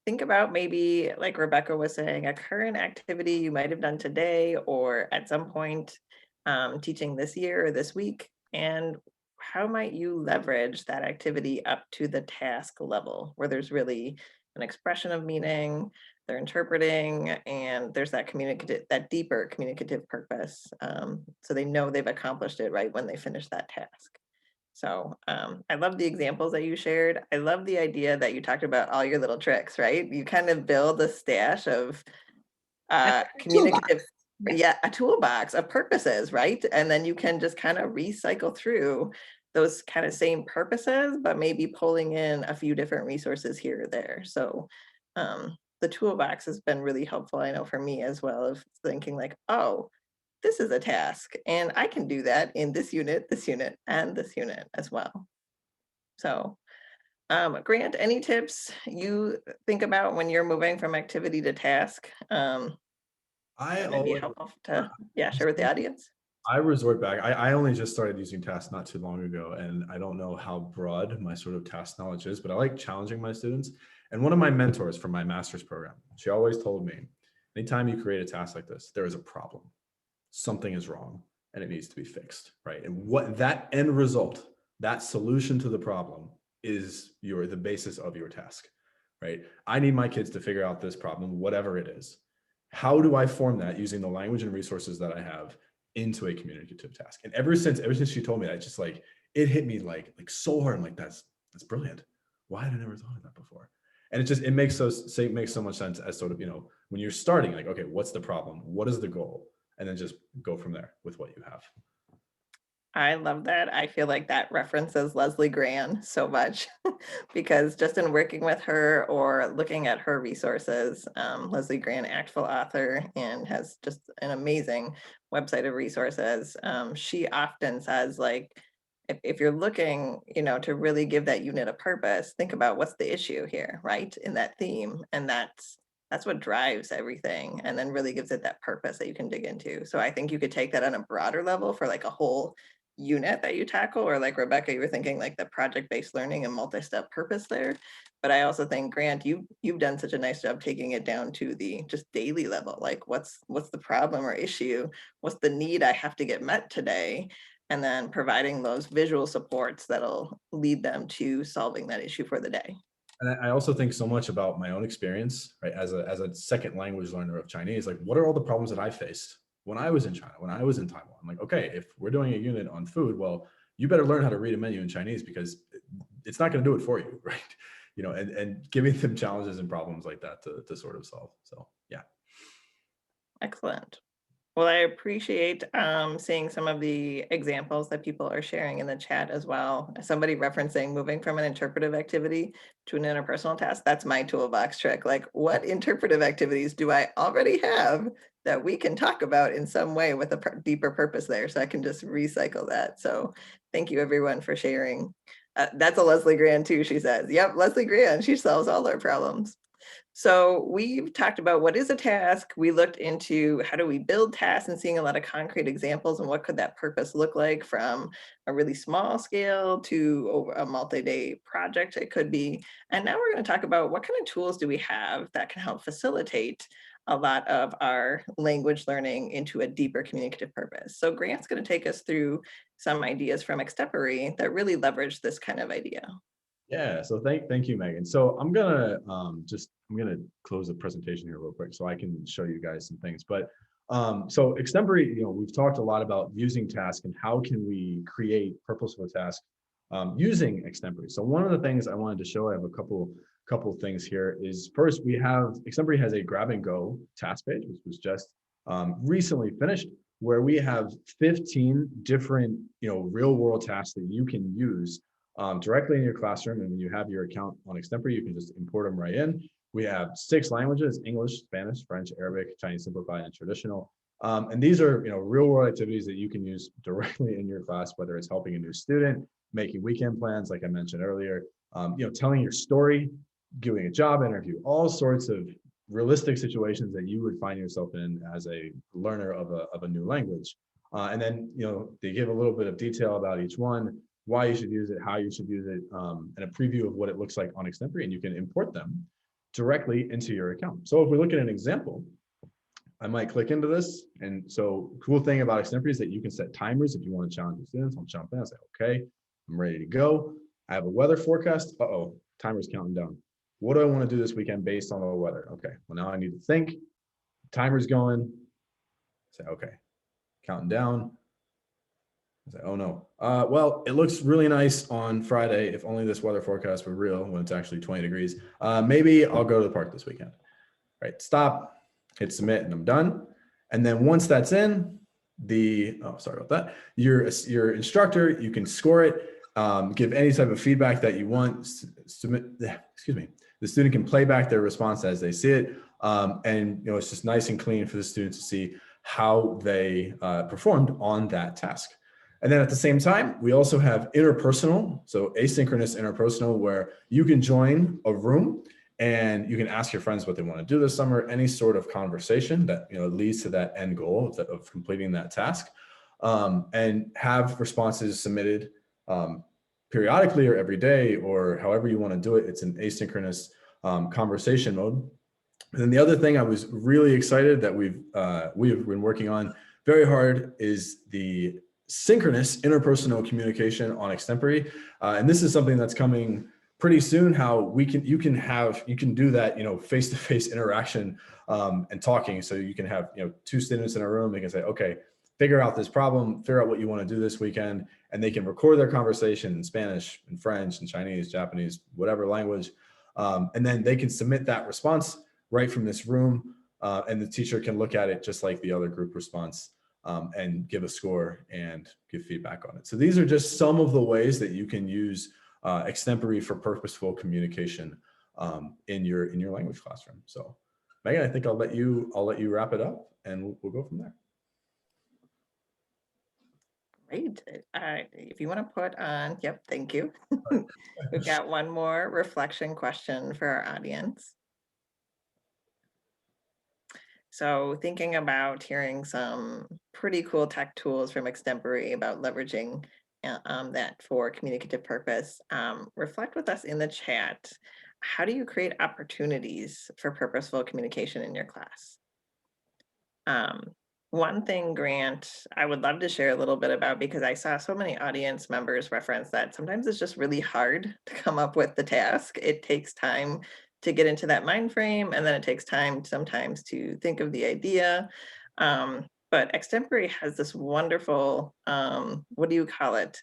Think about, maybe like Rebecca was saying, a current activity you might have done today or at some point teaching this year or this week, and how might you leverage that activity up to the task level where there's really an expression of meaning, they're interpreting, and there's that communicative, that deeper communicative purpose. So they know they've accomplished it right when they finish that task. So I love the examples that you shared. I love the idea that you talked about all your little tricks, right? You kind of build a stash of
That's a toolbox.
communicative,
Yeah.
yeah, a toolbox of purposes, right? And then you can just kind of recycle through those kind of same purposes, but maybe pulling in a few different resources here or there. So the toolbox has been really helpful, I know, for me as well, of thinking like, oh, this is a task and I can do that in this unit, and this unit as well. So Grant, any tips you think about when you're moving from activity to task?
I
That might be
always,
helpful to, yeah, share with the audience.
I resort back. I only just started using tasks not too long ago, and I don't know how broad my sort of task knowledge is, but I like challenging my students. And one of my mentors from my master's program, she always told me, anytime you create a task like this, there is a problem. Something is wrong and it needs to be fixed, right? And what that end result, that solution to the problem is the basis of your task, right? I need my kids to figure out this problem, whatever it is. How do I form that using the language and resources that I have into a communicative task? And ever since she told me that, just like it hit me like so hard. I'm like, that's brilliant. Why had I never thought of that before? And it makes so much sense as sort of, when you're starting, like, okay, what's the problem? What is the goal? And then just go from there with what you have.
I love that. I feel like that references Leslie Gran so much because just in working with her or looking at her resources, Leslie Gran, ACTFL author, and has just an amazing website of resources. She often says, like, if you're looking, to really give that unit a purpose, think about what's the issue here, right? In that theme. And that's what drives everything, and then really gives it that purpose that you can dig into. So I think you could take that on a broader level for like a whole unit that you tackle, or like Rebecca, you were thinking like the project-based learning and multi-step purpose there. But I also think, Grant, you've done such a nice job taking it down to the just daily level. Like what's the problem or issue? What's the need I have to get met today? And then providing those visual supports that'll lead them to solving that issue for the day.
And I also think so much about my own experience, right? As a second language learner of Chinese, like what are all the problems that I faced when I was in China, when I was in Taiwan? I'm like, okay, if we're doing a unit on food, well, you better learn how to read a menu in Chinese because it's not going to do it for you, right? And giving them challenges and problems like that to sort of solve. So yeah.
Excellent. Well, I appreciate seeing some of the examples that people are sharing in the chat as well. Somebody referencing moving from an interpretive activity to an interpersonal task. That's my toolbox trick. Like, what interpretive activities do I already have that we can talk about in some way with a deeper purpose there? So I can just recycle that. So thank you everyone for sharing. That's a Leslie Gran too, she says. Yep, Leslie Gran, she solves all our problems. So we've talked about what is a task. We looked into how do we build tasks and seeing a lot of concrete examples and what could that purpose look like from a really small scale to a multi-day project it could be. And now we're going to talk about what kind of tools do we have that can help facilitate a lot of our language learning into a deeper communicative purpose. So Grant's going to take us through some ideas from Extempore that really leverage this kind of idea.
Yeah, so thank you, Megan. So I'm gonna close the presentation here real quick so I can show you guys some things. But so Extempore, we've talked a lot about using tasks and how can we create purposeful tasks using Extempore. So one of the things I wanted to show, I have a couple things here, is first Extempore has a grab and go task page, which was just recently finished, where we have 15 different real world tasks that you can use directly in your classroom. And when you have your account on Extempore, you can just import them right in. We have 6 languages: English, Spanish, French, Arabic, Chinese Simplified, and Traditional. And these are real world activities that you can use directly in your class, whether it's helping a new student, making weekend plans, like I mentioned earlier, telling your story, doing a job interview, all sorts of realistic situations that you would find yourself in as a learner of a new language. And then, they give a little bit of detail about each one, why you should use it, how you should use it, and a preview of what it looks like on Extempore, and you can import them directly into your account. So if we look at an example, I might click into this. And so cool thing about Extempore is that you can set timers if you want to challenge your students. I'll jump in and say, okay, I'm ready to go. I have a weather forecast. Uh-oh, timer's counting down. what do I want to do this weekend based on the weather? Okay, well, now I need to think. Timer's going. Say, okay, counting down. I say, oh no. Well, it looks really nice on Friday. If only this weather forecast were real when it's actually 20 degrees. Maybe I'll go to the park this weekend. Right, stop, hit submit, and I'm done. And then once that's in, sorry about that. Your instructor, you can score it, give any type of feedback that you want. Excuse me. The student can play back their response as they see it, and it's just nice and clean for the students to see how they performed on that task. And then at the same time, we also have interpersonal, so asynchronous interpersonal, where you can join a room and you can ask your friends what they want to do this summer, any sort of conversation that leads to that end goal of completing that task, and have responses submitted periodically or every day or however you want to do it. It's an asynchronous conversation mode. And then the other thing I was really excited that we've been working on very hard is the synchronous interpersonal communication on Extempore. And this is something that's coming pretty soon, how you can do that, face-to-face interaction and talking. So you can have, two students in a room, they can say, okay, figure out this problem, figure out what you want to do this weekend, and they can record their conversation in Spanish and French and Chinese, Japanese, whatever language. And then they can submit that response right from this room, and the teacher can look at it just like the other group response, and give a score and give feedback on it. So these are just some of the ways that you can use Extempore for purposeful communication in your language classroom. So Megan, I think I'll let you wrap it up, and we'll go from there.
Great. If you want to put on, yep, thank you. We've got one more reflection question for our audience. So thinking about hearing some pretty cool tech tools from Extempore about leveraging that for communicative purpose, reflect with us in the chat. How do you create opportunities for purposeful communication in your class? One thing, Grant, I would love to share a little bit about, because I saw so many audience members reference that sometimes it's just really hard to come up with the task. It takes time to get into that mind frame, and then it takes time sometimes to think of the idea. But Extempore has this wonderful, what do you call it?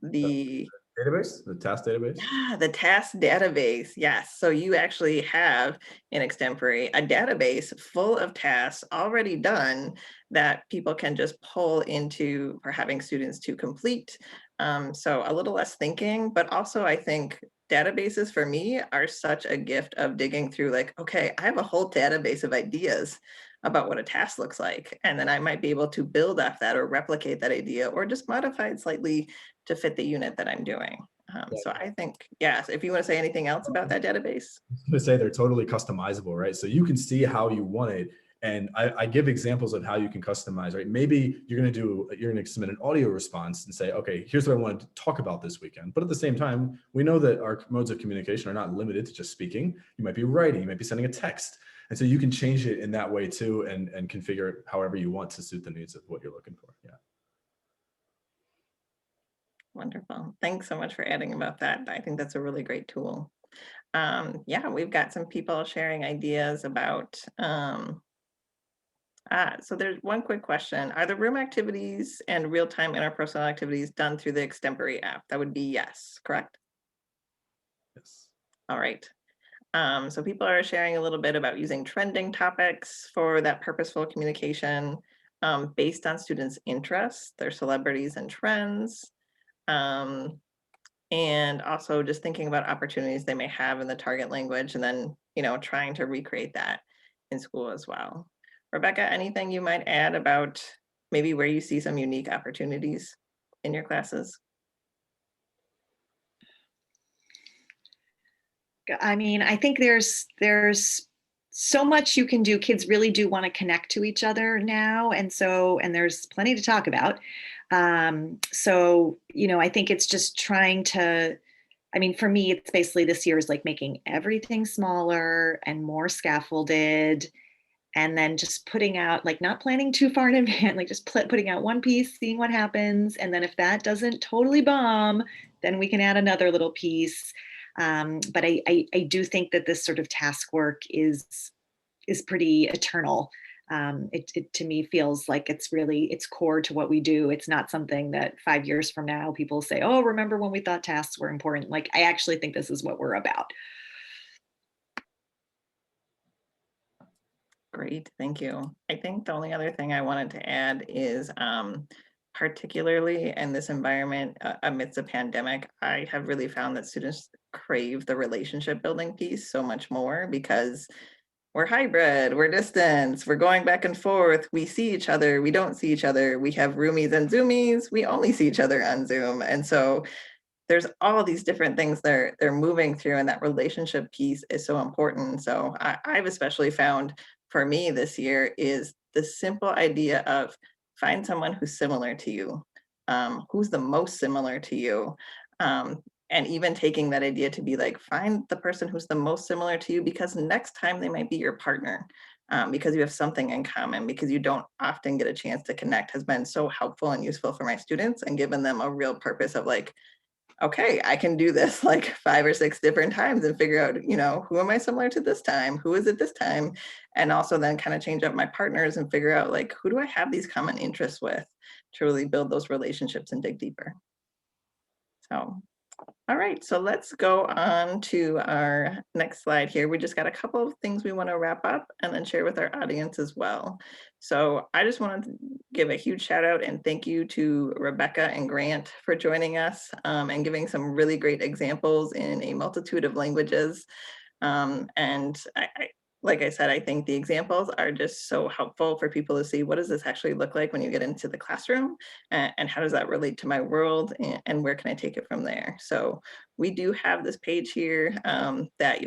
The
database, the task database?
Yeah, the task database. Yes. So you actually have in Extempore a database full of tasks already done that people can just pull into for having students to complete. So a little less thinking, but also I think databases for me are such a gift of digging through, like, okay, I have a whole database of ideas about what a task looks like. And then I might be able to build off that or replicate that idea or just modify it slightly to fit the unit that I'm doing. So I think, yes, if you want to say anything else about that database.
I was going to say they're totally customizable, right? So you can see how you want it. And I give examples of how you can customize, right? Maybe you're going to submit an audio response and say, okay, here's what I wanted to talk about this weekend. But at the same time, we know that our modes of communication are not limited to just speaking. You might be writing, you might be sending a text. And so you can change it in that way too, and configure it however you want to suit the needs of what you're looking for. Yeah.
Wonderful. Thanks so much for adding about that. I think that's a really great tool. Yeah, we've got some people sharing ideas about, so there's one quick question. Are the room activities and real-time interpersonal activities done through the Extempore app? That would be yes, correct?
Yes.
All right. So people are sharing a little bit about using trending topics for that purposeful communication based on students' interests, their celebrities and trends. And also just thinking about opportunities they may have in the target language, and then, trying to recreate that in school as well. Rebecca, anything you might add about maybe where you see some unique opportunities in your classes?
I mean, I think there's so much you can do. Kids really do want to connect to each other now. And there's plenty to talk about. So, I think it's just trying to, for me, it's basically this year is like making everything smaller and more scaffolded, and then just putting out, like, not planning too far in advance, like just putting out one piece, seeing what happens. And then if that doesn't totally bomb, then we can add another little piece. But I do think that this sort of task work is pretty eternal. It to me feels like it's core to what we do. It's not something that 5 years from now people say, oh, remember when we thought tasks were important? Like, I actually think this is what we're about.
Great, thank you. I think the only other thing I wanted to add is particularly in this environment amidst a pandemic, I have really found that students crave the relationship building piece so much more because we're hybrid, we're distance, we're going back and forth, we see each other, we don't see each other, we have roomies and zoomies, we only see each other on Zoom. And so there's all these different things they're moving through, and that relationship piece is so important. So I've especially found for me this year is the simple idea of find someone who's similar to you, who's the most similar to you. And even taking that idea to be like, find the person who's the most similar to you, because next time they might be your partner, because you have something in common, because you don't often get a chance to connect, has been so helpful and useful for my students and given them a real purpose of like, okay, I can do this like 5 or 6 different times and figure out, you know, who am I similar to this time? Who is it this time? And also then kind of change up my partners and figure out like, who do I have these common interests with to really build those relationships and dig deeper. So, all right, so let's go on to our next slide here. We just got a couple of things we want to wrap up and then share with our audience as well. So I just wanted to give a huge shout out and thank you to Rebecca and Grant for joining us and giving some really great examples in a multitude of languages. And like I said, I think the examples are just so helpful for people to see what does this actually look like when you get into the classroom, and how does that relate to my world, and where can I take it from there? So we do have this page here that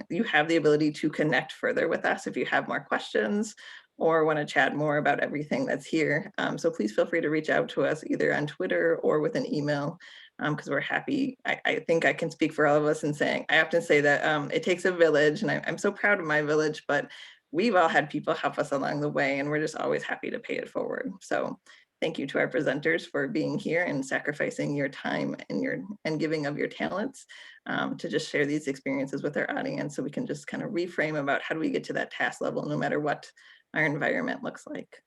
you have the ability to connect further with us if you have more questions or want to chat more about everything that's here. So please feel free to reach out to us either on Twitter or with an email. Because we're happy. I think I can speak for all of us in saying, I often say that it takes a village, and I'm so proud of my village, but we've all had people help us along the way, and we're just always happy to pay it forward. So thank you to our presenters for being here and sacrificing your time and giving of your talents to just share these experiences with our audience, so we can just kind of reframe about how do we get to that task level no matter what our environment looks like.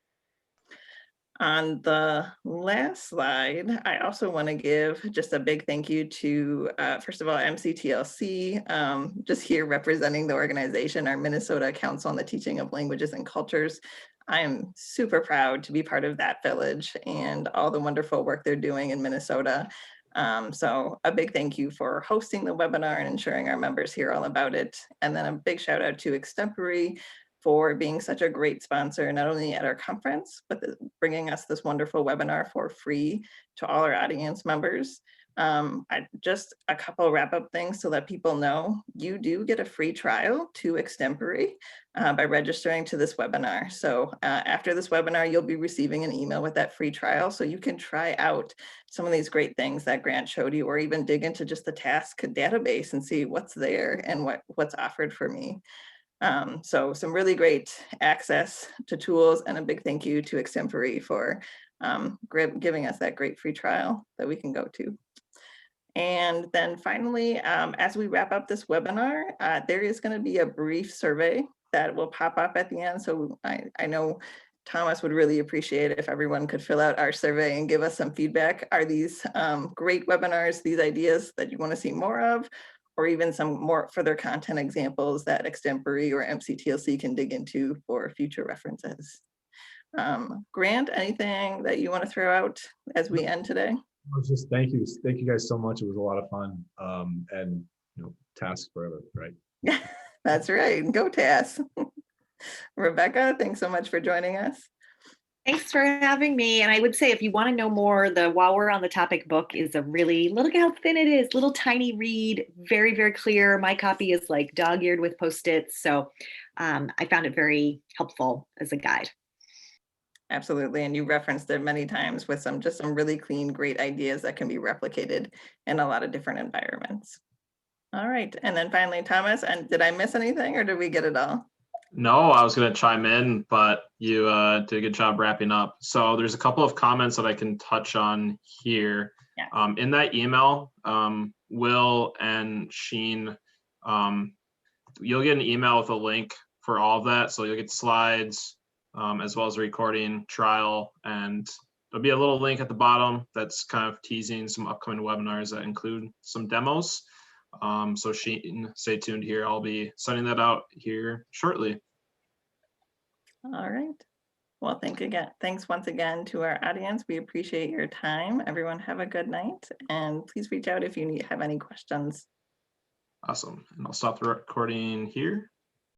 On the last slide, I also want to give just a big thank you to, first of all, MCTLC, just here representing the organization, our Minnesota Council on the Teaching of Languages and Cultures. I am super proud to be part of that village and all the wonderful work they're doing in Minnesota. So a big thank you for hosting the webinar and ensuring our members hear all about it. And then a big shout out to Extempore for being such a great sponsor, not only at our conference, but bringing us this wonderful webinar for free to all our audience members. Just a couple wrap-up things to let people know, you do get a free trial to Extempore by registering to this webinar. So after this webinar, you'll be receiving an email with that free trial, so you can try out some of these great things that Grant showed you, or even dig into just the task database and see what's there and what's offered for me. So some really great access to tools, and a big thank you to Extempore for giving us that great free trial that we can go to. And then finally, as we wrap up this webinar, there is going to be a brief survey that will pop up at the end. So I know Thomas would really appreciate it if everyone could fill out our survey and give us some feedback. Are these great webinars, these ideas that you want to see more of, or even some more further content examples that Extempore or MCTLC can dig into for future references? Grant, anything that you want to throw out as we end today?
Just thank you guys so much. It was a lot of fun, and tasks forever, right?
Yeah, that's right. Go tasks. Rebecca, thanks so much for joining us.
Thanks for having me. And I would say, if you want to know more, the While We're on the Topic book is a really, look how thin it is, little tiny read, very, very clear. My copy is like dog-eared with Post-its. So I found it very helpful as a guide.
Absolutely. And you referenced it many times with some really clean, great ideas that can be replicated in a lot of different environments. All right. And then finally, Thomas, and did I miss anything, or did we get it all?
No, I was going to chime in, but you did a good job wrapping up. So there's a couple of comments that I can touch on here.
Yeah.
In that email, Will and Sheen, you'll get an email with a link for all of that. So you'll get slides, as well as a recording trial, and there'll be a little link at the bottom that's kind of teasing some upcoming webinars that include some demos. So Sheen, stay tuned here. I'll be sending that out here shortly.
All right. Well, thanks once again to our audience. We appreciate your time. Everyone have a good night, and please reach out if you have any questions.
Awesome. And I'll stop the recording here.